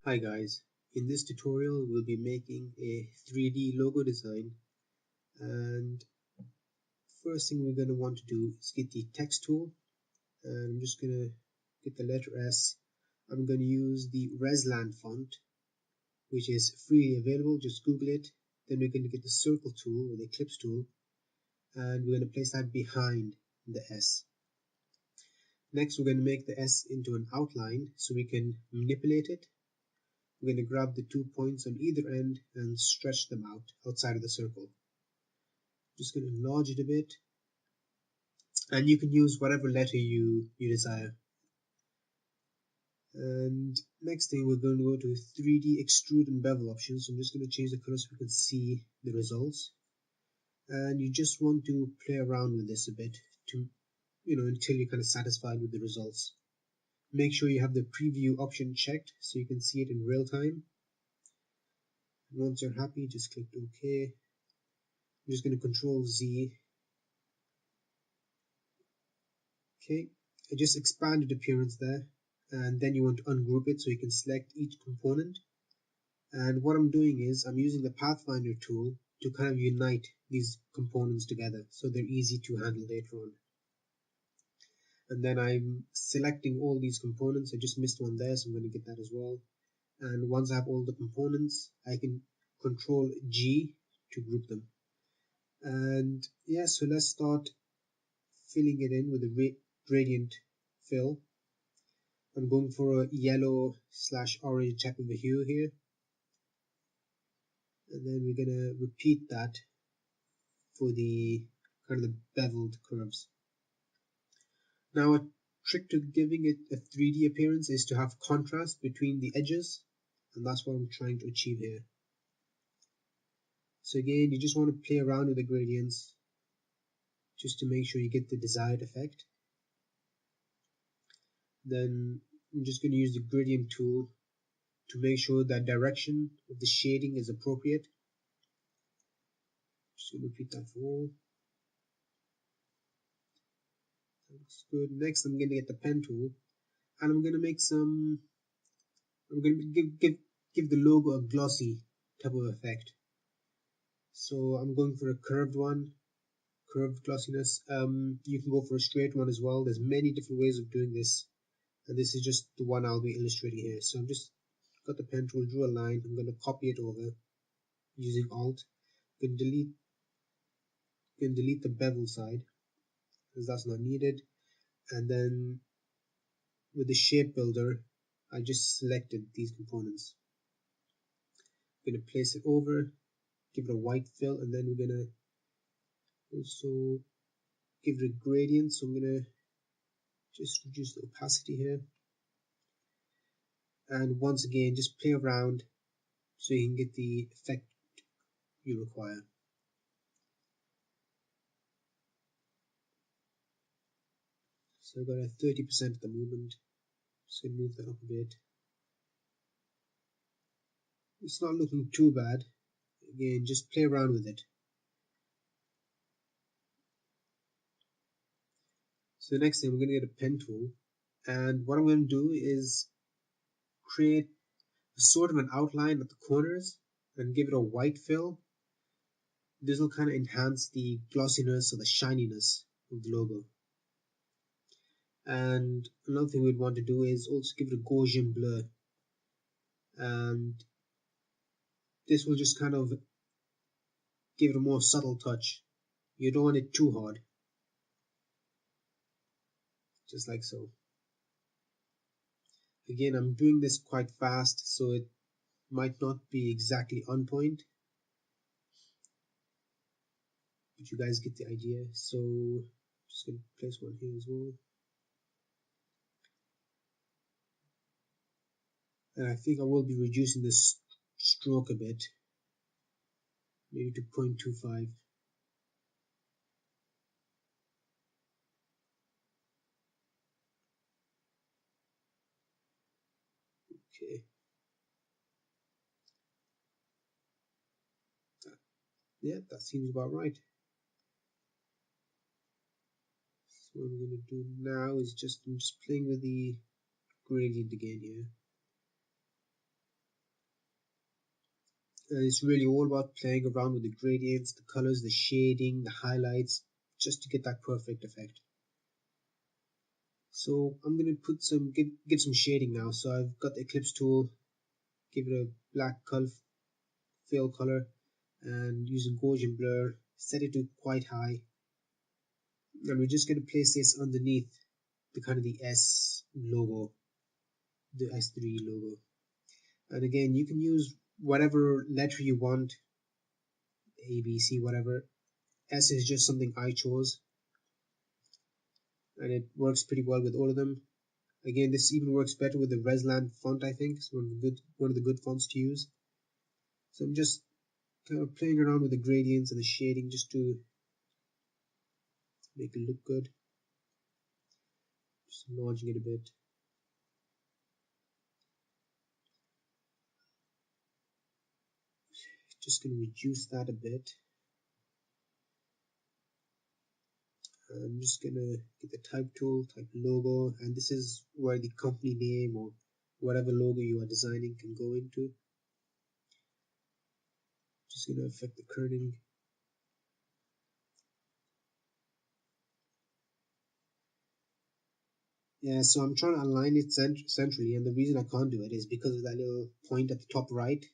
Hi guys, in this tutorial we'll be making a 3D logo design, and first thing we're going to want to do is get the text tool, and I'm just going to get the letter S. I'm going to use the Resland font, which is freely available. Just Google it. Then we're going to get the circle tool or the ellipse tool, and we're going to place that behind the S. Next we're going to make the S into an outline so we can manipulate it. We're going to grab the 2 points on either end and stretch them out outside of the circle. Just going to enlarge it a bit, and you can use whatever letter you desire. And next thing, we're going to go to 3D extrude and bevel options. So I'm just going to change the color so we can see the results. And you just want to play around with this a bit to, until you're kind of satisfied with the results. Make sure you have the preview option checked so you can see it in real time. And once you're happy, just click OK. I'm just going to Control Z. Okay, I just expanded appearance there, and then you want to ungroup it so you can select each component. And what I'm doing is I'm using the pathfinder tool to kind of unite these components together so they're easy to handle later on. And then I'm selecting all these components. I just missed one there, so I'm going to get that as well. And once I have all the components, I can Control G to group them. And yeah, so let's start filling it in with a gradient fill. I'm going for a yellow/orange type of a hue here, and then we're gonna repeat that for the kind of the beveled curves. Now, a trick to giving it a 3D appearance is to have contrast between the edges, and that's what I'm trying to achieve here. So again, you just want to play around with the gradients just to make sure you get the desired effect. Then I'm just going to use the gradient tool to make sure that direction of the shading is appropriate. Just going to repeat that for all. Looks good. Next, I'm going to get the pen tool, and I'm going to make some. I'm going to give the logo a glossy type of effect. So I'm going for a curved one, curved glossiness. You can go for a straight one as well. There's many different ways of doing this, and this is just the one I'll be illustrating here. So I'm just got the pen tool, drew a line. I'm going to copy it over using Alt. Can delete the bevel side because that's not needed, and then with the shape builder, I just selected these components. I'm going to place it over, give it a white fill, and then we're going to also give it a gradient. So I'm going to just reduce the opacity here, and once again just play around so you can get the effect you require. So I've got a 30% of the movement. Just going to move that up a bit. It's not looking too bad. Again, just play around with it. So the next thing, we're going to get a pen tool, and what I'm going to do is create sort of an outline at the corners and give it a white fill. This will kind of enhance the glossiness or the shininess of the logo. And another thing we'd want to do is also give it a Gaussian blur, and this will just kind of give it a more subtle touch. You don't want it too hard, just like so. Again, I'm doing this quite fast, so it might not be exactly on point, but you guys get the idea. So just going to place one here as well. And I think I will be reducing this stroke a bit, maybe to 0.25. Okay. Yeah, that seems about right. So what I'm going to do now is I'm just playing with the gradient again here. It's really all about playing around with the gradients, the colors, the shading, the highlights, just to get that perfect effect. So I'm going to put give some shading now. So I've got the Eclipse tool, give it a black color, fill color, and using Gaussian blur, set it to quite high. And we're just going to place this underneath the kind of the S logo, the S3 logo. And again, you can use whatever letter you want, A, B, C, whatever. S is just something I chose, and it works pretty well with all of them. Again, this even works better with the Resland font, I think. It's one of the good fonts to use. So I'm just kind of playing around with the gradients and the shading just to make it look good. Just enlarging it a bit. Just going to reduce that a bit. I'm just going to get the type tool, type logo, and this is where the company name or whatever logo you are designing can go into. Just going to affect the kerning. Yeah, so I'm trying to align it centrally, and the reason I can't do it is because of that little point at the top right,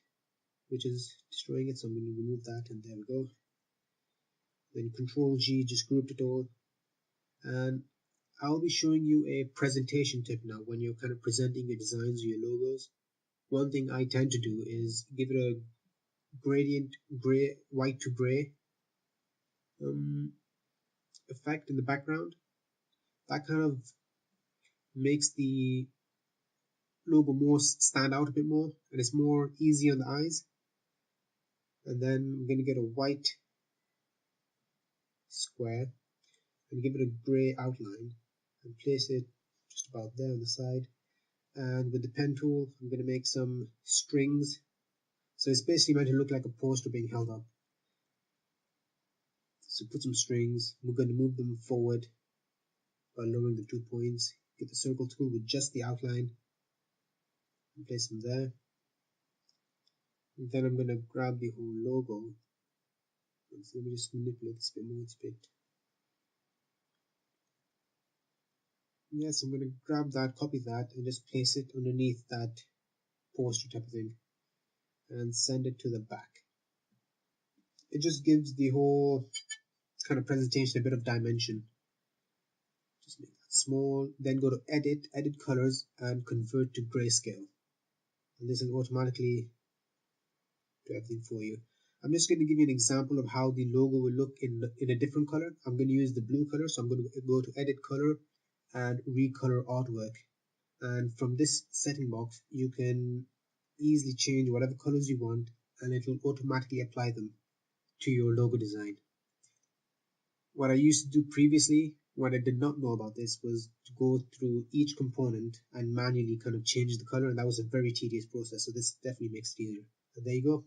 which is destroying it. So I'm going to remove that, and there we go. Then Control G, just grouped it all. And I'll be showing you a presentation tip now when you're kind of presenting your designs or your logos. One thing I tend to do is give it a gradient gray, white to gray effect in the background. That kind of makes the logo more stand out a bit more, and it's more easy on the eyes. And then I'm going to get a white square and give it a gray outline and place it just about there on the side. And with the pen tool, I'm going to make some strings. So it's basically meant to look like a poster being held up. So put some strings. We're going to move them forward by lowering the 2 points. Get the circle tool with just the outline and place them there. And then I'm going to grab the whole logo. So let me just manipulate this a bit more. It's a bit. Yes, I'm going to grab that, copy that, and just place it underneath that poster type of thing and send it to the back. It just gives the whole kind of presentation a bit of dimension. Just make that small, then go to edit colors and convert to grayscale. And this will automatically do everything for you. I'm just going to give you an example of how the logo will look in a different color. I'm going to use the blue color, so I'm going to go to edit color and recolor artwork. And from this setting box, you can easily change whatever colors you want, and it will automatically apply them to your logo design. What I used to do previously when I did not know about this was to go through each component and manually kind of change the color, and that was a very tedious process. So this definitely makes it easier. And there you go.